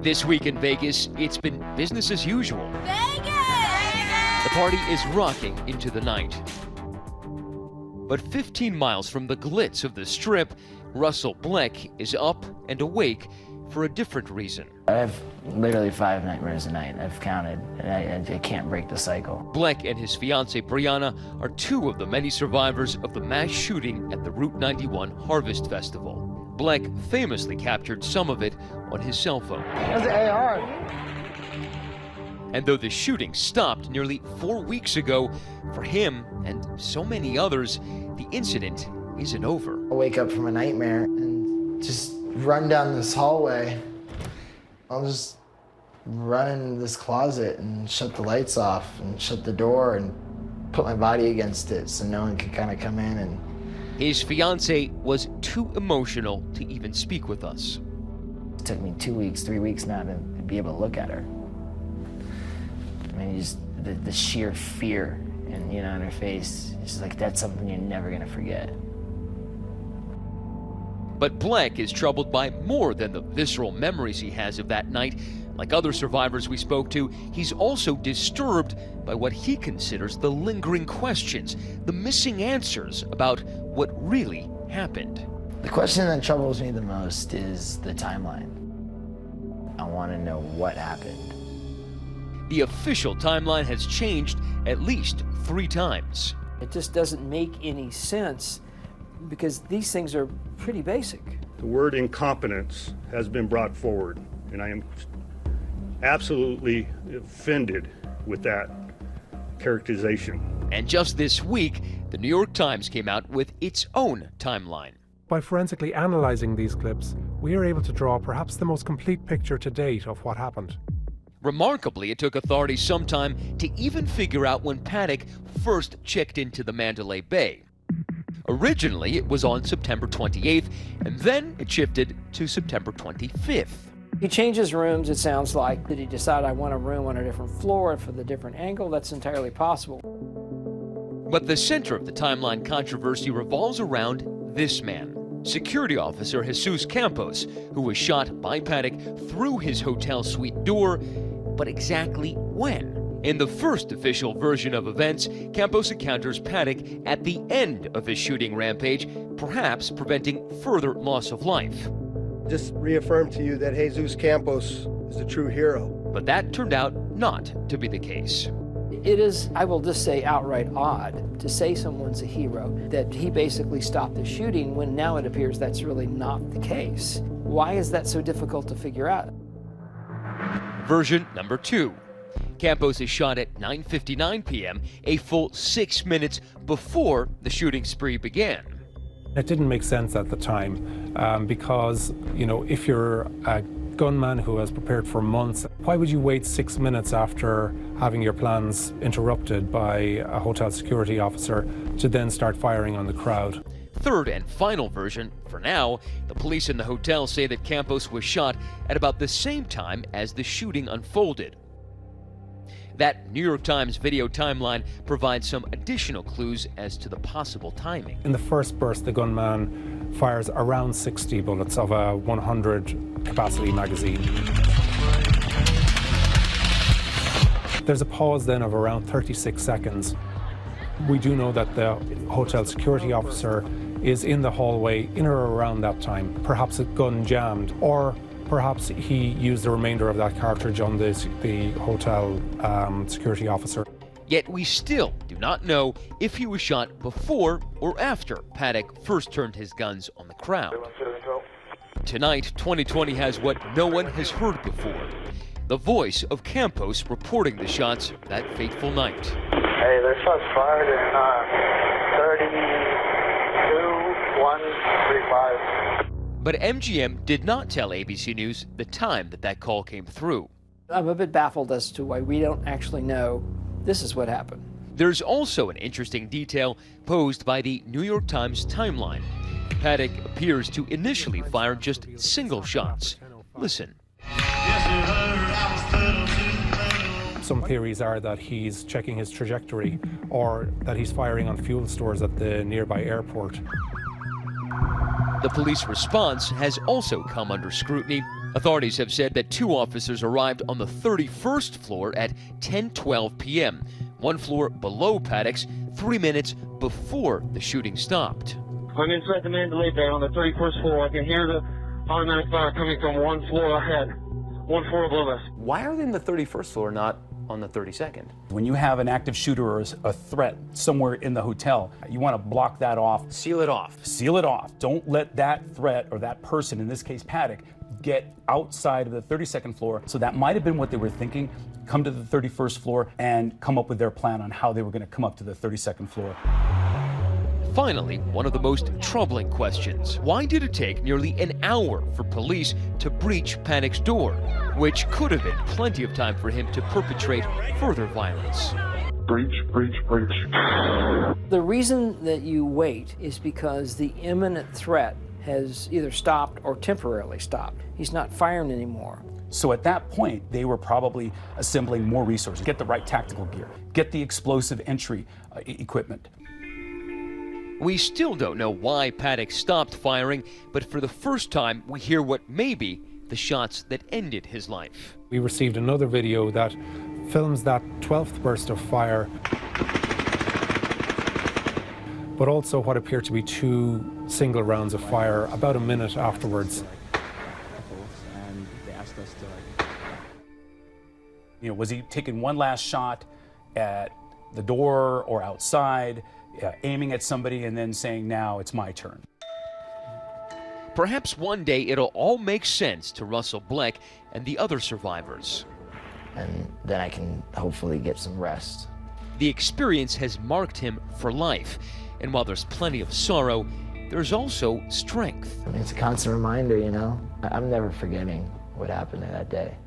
This week in Vegas, it's been business as usual. Vegas! The party is rocking into the night. But 15 miles from the glitz of the Strip, Russell Bleck is up and awake for a different reason. I have literally 5 nightmares a night. I've counted, and I can't break the cycle. Bleck and his fiancée Brianna are 2 of the many survivors of the mass shooting at the Route 91 Harvest Festival. Bleck famously captured some of it on his cell phone. That's the AR. And though the shooting stopped nearly 4 weeks ago, for him and so many others, the incident isn't over. I wake up from a nightmare and just run down this hallway. I'll just run into this closet and shut the lights off and shut the door and put my body against it so no one can kind of come in. And his fiancée was too emotional to even speak with us. it took me 2 weeks, 3 weeks now to be able to look at her. I mean, just the sheer fear and in her face. It's like, that's something you're never gonna forget. But Bleck is troubled by more than the visceral memories he has of that night. Like other survivors we spoke to, he's also disturbed by what he considers the lingering questions, the missing answers about what really happened. The question that troubles me the most is the timeline. I want to know what happened. The official timeline has changed at least 3 times. It just doesn't make any sense because these things are pretty basic. The word incompetence has been brought forward, and I am absolutely offended with that characterization. And just this week, the New York Times came out with its own timeline. By forensically analysing these clips, we are able to draw perhaps the most complete picture to date of what happened. Remarkably, it took authorities some time to even figure out when Paddock first checked into the Mandalay Bay. Originally, it was on September 28th, and then it shifted to September 25th. He changes rooms, it sounds like. Did he decide I want a room on a different floor for the different angle? That's entirely possible. But the center of the timeline controversy revolves around this man, security officer Jesus Campos, who was shot by Paddock through his hotel suite door. But exactly when? In the first official version of events, Campos encounters Paddock at the end of his shooting rampage, perhaps preventing further loss of life. Just reaffirm to you that Jesus Campos is a true hero. But that turned out not to be the case. It is, I will just say, outright odd to say someone's a hero, that he basically stopped the shooting when now it appears that's really not the case. Why is that so difficult to figure out? Version number 2. Campos is shot at 9:59 p.m., a full 6 minutes before the shooting spree began. It didn't make sense at the time because, if you're a gunman who has prepared for months, why would you wait 6 minutes after having your plans interrupted by a hotel security officer to then start firing on the crowd? Third and final version, for now, the police in the hotel say that Campos was shot at about the same time as the shooting unfolded. That New York Times video timeline provides some additional clues as to the possible timing. In the first burst, the gunman fires around 60 bullets of a 100 capacity magazine. There's a pause then of around 36 seconds. We do know that the hotel security officer is in the hallway in or around that time. Perhaps a gun jammed, or perhaps he used the remainder of that cartridge on the hotel security officer. Yet we still do not know if he was shot before or after Paddock first turned his guns on the crowd. Tonight, 2020 has what no one has heard before. The voice of Campos reporting the shots that fateful night. Hey, there's shots fired in 32-135. But MGM did not tell ABC News the time that call came through. I'm a bit baffled as to why we don't actually know this is what happened. There's also an interesting detail posed by the New York Times timeline. Paddock appears to initially fire just single shots. Listen. Some theories are that he's checking his trajectory or that he's firing on fuel stores at the nearby airport. The police response has also come under scrutiny. Authorities have said that 2 officers arrived on the 31st floor at 10:12 p.m., 1 floor below Paddock's, 3 minutes before the shooting stopped. I'm inside the Mandalay Bay on the 31st floor. I can hear the automatic fire coming from 1 floor ahead, 1 floor above us. Why are they in the 31st floor, not on the 32nd? When you have an active shooter or a threat somewhere in the hotel, you want to block that off. Seal it off. Seal it off. Don't let that threat or that person, in this case Paddock, get outside of the 32nd floor. So that might have been what they were thinking. Come to the 31st floor and come up with their plan on how they were going to come up to the 32nd floor. Finally, one of the most troubling questions. Why did it take nearly an hour for police to breach Paddock's door, which could have been plenty of time for him to perpetrate further violence? Breach. The reason that you wait is because the imminent threat has either stopped or temporarily stopped. He's not firing anymore. So at that point, they were probably assembling more resources, get the right tactical gear, get the explosive entry equipment. We still don't know why Paddock stopped firing, but for the first time, we hear what may be the shots that ended his life. We received another video that films that 12th burst of fire, but also what appeared to be 2 single rounds of fire about a minute afterwards. You know, was he taking one last shot at the door or outside, aiming at somebody and then saying, now it's my turn? Perhaps one day it'll all make sense to Russell Bleck and the other survivors. And then I can hopefully get some rest. The experience has marked him for life, and while there's plenty of sorrow, there's also strength. I mean, it's a constant reminder, you know? I'm never forgetting what happened that day.